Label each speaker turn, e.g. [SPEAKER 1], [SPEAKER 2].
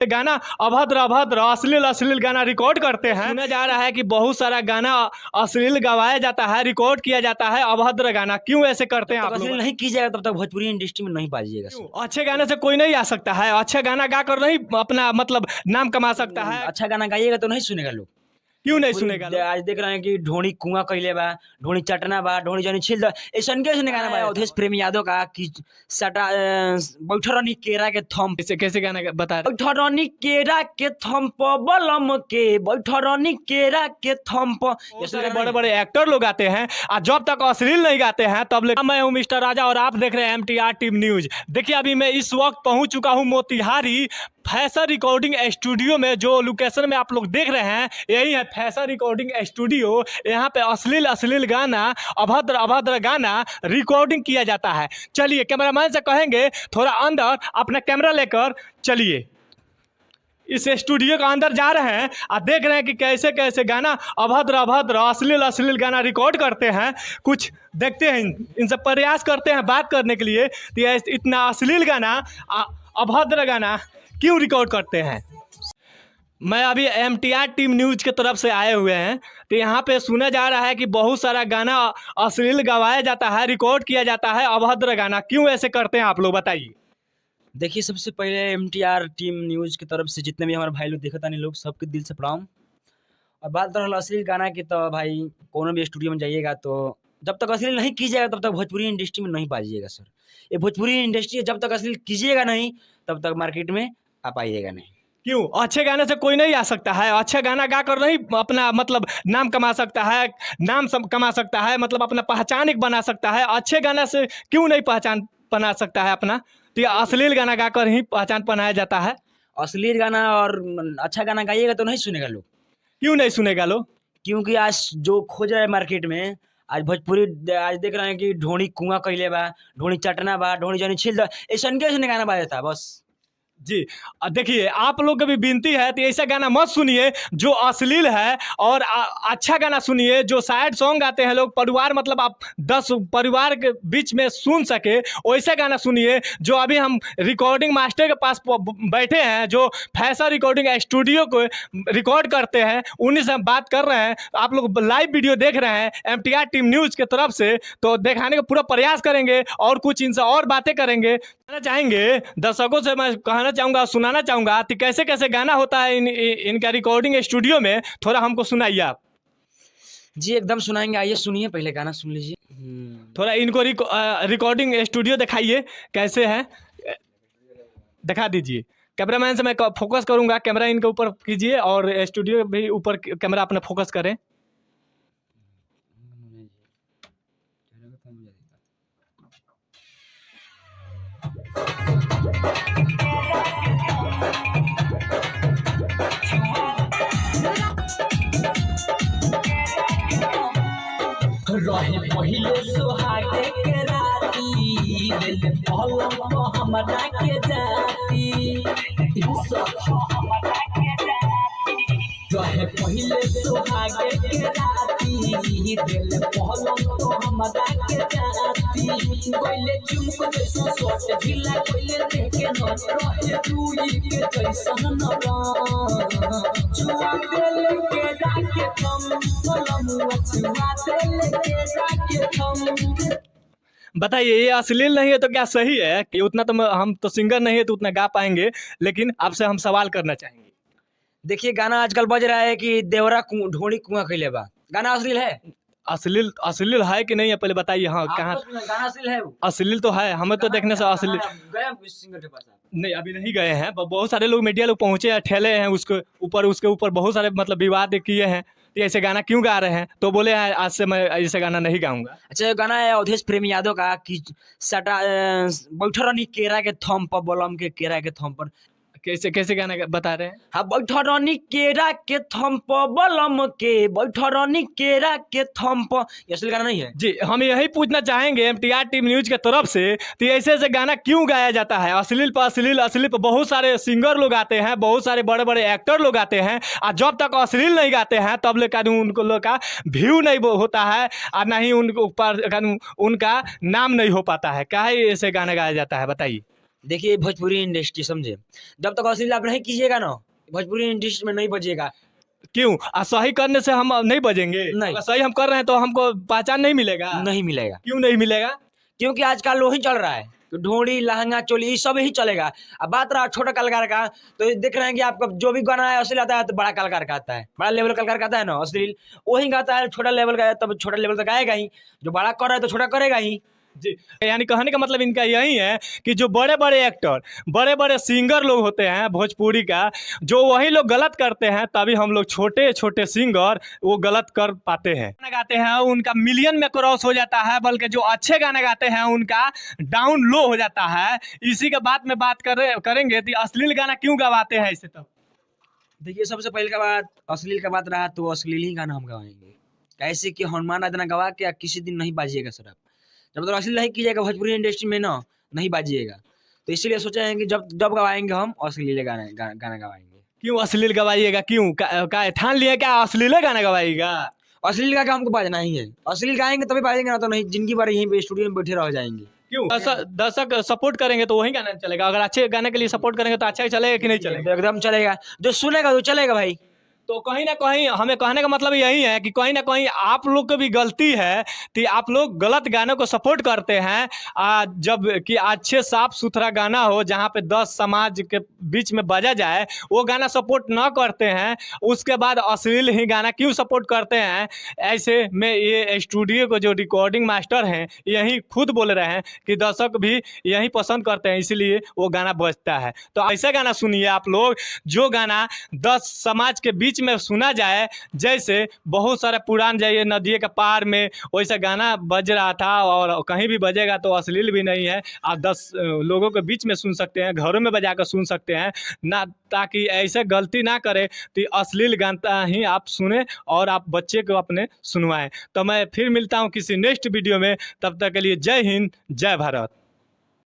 [SPEAKER 1] गाना अभद्र अभद्र अश्लील अश्लील गाना रिकॉर्ड करते हैं। सुना जा रहा है कि बहुत सारा गाना अश्लील गवाया जाता है, रिकॉर्ड किया जाता है अभद्र गाना। क्यों ऐसे करते हैं आप लोग?
[SPEAKER 2] नहीं कीजिएगा तब तक भोजपुरी इंडस्ट्री में नहीं बाजिएगा सर।
[SPEAKER 1] अच्छे गाने से कोई नहीं आ सकता है? अच्छा गाना गाकर नहीं अपना मतलब नाम कमा सकता है?
[SPEAKER 2] अच्छा गाना गाइएगा तो नहीं सुनेगा लोग।
[SPEAKER 1] क्यों नहीं सुनेगा लोग?
[SPEAKER 2] आज देख रहे हैं कि ढोणी कुआं कइले बा, ढोणी चटना बा, ढोणी जनी छिल द ऐसन के गाना बा अवधेश प्रेम यादव का कि सटा बैठरनी केरा के थम
[SPEAKER 1] कैसे गाना बता रहे?
[SPEAKER 2] बैठरनी केरा के थम्प बलम के बैठरनी केरा के थम्प।
[SPEAKER 1] ऐसे बड़े बड़े एक्टर लोग आते हैं और जब तक अश्लील नहीं गाते हैं तब ले। मैं हूं मिस्टर राजा और आप देख रहे हैं MTR टीम न्यूज। देखिए अभी मैं इस वक्त पहुंच चुका हूं मोतिहारी फैशन रिकॉर्डिंग स्टूडियो में। जो लोकेशन में आप लोग देख रहे हैं यही है फैशन रिकॉर्डिंग स्टूडियो। यहाँ पे अश्लील अश्लील गाना अभद्र अभद्र गाना रिकॉर्डिंग किया जाता है। चलिए कैमरामैन से कहेंगे थोड़ा अंदर अपना कैमरा लेकर चलिए। इस स्टूडियो के अंदर जा रहे हैं और देख रहे हैं कि कैसे कैसे गाना अभद्र अभद्र अश्लील अश्लील गाना रिकॉर्ड करते हैं। कुछ देखते हैं, इनसे प्रयास करते हैं बात करने के लिए। तो इतना अश्लील गाना अभद्र गाना क्यों रिकॉर्ड करते हैं? मैं अभी MTR टीम न्यूज की तरफ से आए हुए हैं। तो यहाँ पे सुना जा रहा है कि बहुत सारा गाना अश्लील गवाया जाता है, रिकॉर्ड किया जाता है अभद्र गाना। क्यों ऐसे करते हैं आप लोग बताइए?
[SPEAKER 2] देखिए सबसे पहले MTR टीम न्यूज की तरफ से जितने भी हमारे भाई लोग देखता नहीं लोग सबके दिल से प्रणाम। और बात रहा अश्लील गाना की तो भाई कोनो भी स्टूडियो में जाइएगा तो जब तक अश्लील नहीं कीजिएगा तब तक भोजपुरी इंडस्ट्री में नहीं बाजिएगा सर। ये भोजपुरी इंडस्ट्री जब तक अश्लील कीजिएगा नहीं तब तक मार्केट में आ पाइएगा नहीं।
[SPEAKER 1] क्यों? अच्छे गाने से कोई नहीं आ सकता है? अच्छा गाना गाकर नहीं अपना मतलब नाम कमा सकता है, नाम कमा सकता है, मतलब अपना पहचान एक बना सकता है? अच्छे गाना से क्यों नहीं पहचान बना सकता है अपना? तो ये अश्लील गाना गाकर ही पहचान बनाया जाता है।
[SPEAKER 2] अश्लील गाना और अच्छा गाना गाइएगा तो नहीं सुनेगा लोग।
[SPEAKER 1] क्यों नहीं सुनेगा लोग?
[SPEAKER 2] क्योंकि आज जो खोज रहा है मार्केट में आज भोजपुरी आज देख रहे हैं कि ढोणी कुआं कइले बा, ढोणी चटना बा, ढोणी जनी छिल द ऐसन के गाना बाजता है बस।
[SPEAKER 1] जी देखिए आप लोग की भी विनती है तो ऐसा गाना मत सुनिए जो अश्लील है, और अच्छा गाना सुनिए जो सैड सॉन्ग गाते हैं लोग, परिवार मतलब आप 10 परिवार के बीच में सुन सके वैसा गाना सुनिए। जो अभी हम रिकॉर्डिंग मास्टर के पास बैठे हैं जो फैशन रिकॉर्डिंग स्टूडियो को रिकॉर्ड करते हैं, उन्हीं से हम बात कर रहे हैं। आप लोग लाइव वीडियो देख रहे हैं MTR टीम न्यूज़ की तरफ से, तो दिखाने का पूरा प्रयास करेंगे और कुछ इनसे और बातें करेंगे। कहना चाहेंगे दर्शकों से, मैं कहना चाहूँगा सुनाना चाहूँगा कि कैसे कैसे गाना होता है इनका रिकॉर्डिंग स्टूडियो में। थोड़ा हमको सुनाइए आप।
[SPEAKER 2] जी एकदम सुनाएंगे, आइए सुनिए, पहले गाना सुन लीजिए।
[SPEAKER 1] थोड़ा इनको रिकॉर्डिंग स्टूडियो दिखाइए कैसे है, दिखा दीजिए। कैमरामैन से मैं फोकस करूँगा, कैमरा इनके ऊपर कीजिए और स्टूडियो भी ऊपर कैमरा अपना फोकस करें।
[SPEAKER 3] रहे पहिले सुहागे के राती पलंग हमरा के जाती रहे पहिले सुहागे के राती दिल पलंग हमरा के जाती कोइले चुमक जैसा सोट ढीला कोइले देखे न रहे दूई के जैसा न छुआ दिल के राके कम पलंग छुआ दिल के राके कम।
[SPEAKER 1] बताइए ये अश्लील नहीं है तो क्या सही है कि उतना तो हम तो सिंगर नहीं है तो उतना गा पाएंगे, लेकिन आपसे हम सवाल करना चाहेंगे।
[SPEAKER 2] देखिए गाना आजकल बज रहा है कि देवरा ढोणी कुआं कइले बा, गाना अश्लील है?
[SPEAKER 1] अश्लील अश्लील है कि नहीं है पहले बताइए। हाँ कहाँ
[SPEAKER 2] गाना अश्लील है?
[SPEAKER 1] अश्लील तो है, हमें तो देखने से अश्लील
[SPEAKER 2] गए सिंगर के पास
[SPEAKER 1] नहीं, अभी नहीं गए हैं। बहुत सारे लोग मीडिया लोग पहुंचे हैं, ठेले हैं उसके ऊपर बहुत सारे मतलब विवाद किए हैं कि ऐसे गाना क्यों गा रहे हैं, तो बोले हैं आज से मैं ऐसे गाना नहीं गाऊंगा।
[SPEAKER 2] अच्छा ये गाना है अवधेश प्रेम यादव का कि सटा बैठरनी केरा के थम पर बलम के केरा के थम पर।
[SPEAKER 1] कैसे कैसे गाना बता रहे हैं?
[SPEAKER 2] हाँ बैठरनी केरा के थम पर बलम के बैठरनी केरा के थम पर, ये असली गाना नहीं है
[SPEAKER 1] जी। हम यही पूछना चाहेंगे MTR टीम न्यूज के तरफ से तो ऐसे ऐसे गाना क्यों गाया जाता है? अश्लील पर अश्लील अश्लील पर बहुत सारे सिंगर लोग आते हैं, बहुत सारे बड़े बड़े एक्टर लोग आते हैं, और जब तक अश्लील नहीं गाते हैं तब लेकर उनको लोग का व्यू नहीं होता है और ना ही उनके ऊपर उनका नाम नहीं हो पाता है। क्या है ऐसे गाना गाया जाता है बताइए?
[SPEAKER 2] देखिए भोजपुरी इंडस्ट्री समझे, जब तक अश्लील आप नहीं कीजिएगा ना, भोजपुरी इंडस्ट्री में नहीं बजिएगा।
[SPEAKER 1] क्यों? सही करने से हम नहीं बजेंगे?
[SPEAKER 2] नहीं।
[SPEAKER 1] अगर सही हम कर रहे हैं तो हमको पहचान नहीं मिलेगा?
[SPEAKER 2] नहीं मिलेगा,
[SPEAKER 1] क्यों नहीं मिलेगा?
[SPEAKER 2] क्योंकि आजकल वही चल रहा है, तो ढोड़ी लहंगा चोली ये सब ही चलेगा। अब बात रहा छोटा कलाकार का, तो देख रहे हैं कि आपका जो भी गाना है अश्लील आता है तो बड़ा कलाकार का आता है, बड़ा लेवल कलाकार का आता है ना अश्लील, वही गाता है। छोटा लेवल का है तब छोटा लेवल तक आएगा ही, जो बड़ा कर रहा है तो छोटा करेगा ही।
[SPEAKER 1] जी, यानी कहने का मतलब इनका यही है कि जो बड़े बड़े एक्टर, बड़े बड़े सिंगर लोग होते हैं भोजपुरी का, जो वही लोग गलत करते हैं, तभी हम लोग छोटे छोटे सिंगर वो गलत कर पाते हैं। गाना गाते हैं उनका मिलियन में क्रॉस हो जाता है, बल्कि जो अच्छे गाने गाते हैं उनका डाउन लो हो जाता है। इसी के बाद में बात करेंगे कि अश्लील गाना क्यों गवाते हैं इसे। तब
[SPEAKER 2] देखिए सबसे पहले का बात, अश्लील का बात रहा तो अश्लील ही गाना हम गवाएंगे, कैसे कि हनुमान आदना गवा के किसी दिन नहीं बाजिएगा सर। आप जब तक अश्लील नहीं कीजिएगा भोजपुरी इंडस्ट्री में ना, नहीं बाजिएगा। तो इसीलिए सोचा है कि जब जब गवाएंगे हम अश्लील गाना गवाएंगे।
[SPEAKER 1] क्यों अश्लील गवाइएगा? क्यों का ठान लिए क्या अश्लील गाना गवाइएगा?
[SPEAKER 2] अश्लील का हमको बाजना ही है, अश्लील गाएंगे तभी बाजेंगे, ना तो नहीं जिंदगी भर यहीं पे स्टूडियो में बैठे रह जाएंगे।
[SPEAKER 1] क्यों? दर्शक सपोर्ट करेंगे तो वही गाना चलेगा। अगर अच्छे गाने के लिए सपोर्ट करेंगे तो अच्छा चलेगा कि नहीं चलेगा?
[SPEAKER 2] एकदम चलेगा, जो सुनेगा वो चलेगा भाई।
[SPEAKER 1] तो कहीं ना कहीं हमें कहने का मतलब यही है कि कहीं ना कहीं आप लोग को भी गलती है कि आप लोग गलत गानों को सपोर्ट करते हैं। जब कि अच्छे साफ सुथरा गाना हो जहाँ पे 10 समाज के बीच में बजा जाए, वो गाना सपोर्ट ना करते हैं। उसके बाद अश्लील ही गाना क्यों सपोर्ट करते हैं? ऐसे में ये स्टूडियो को जो रिकॉर्डिंग मास्टर हैं यही खुद बोल रहे हैं कि दर्शक भी यही पसंद करते हैं, इसलिए वो गाना बजता है। तो ऐसा गाना सुनिए आप लोग जो गाना 10 समाज के बीच में सुना जाए। जैसे बहुत सारे पुरान जाइए नदिए के पार में वैसा गाना बज रहा था, और कहीं भी बजेगा तो अश्लील भी नहीं है। आप 10 लोगों के बीच में सुन सकते हैं, घरों में बजा कर सुन सकते हैं ना, ताकि ऐसे गलती ना करे कि अश्लील गाना ही आप सुने और आप बच्चे को अपने सुनवाएं। तो मैं फिर मिलता हूं किसी नेक्स्ट वीडियो में, तब तक के लिए जय हिंद, जय भारत।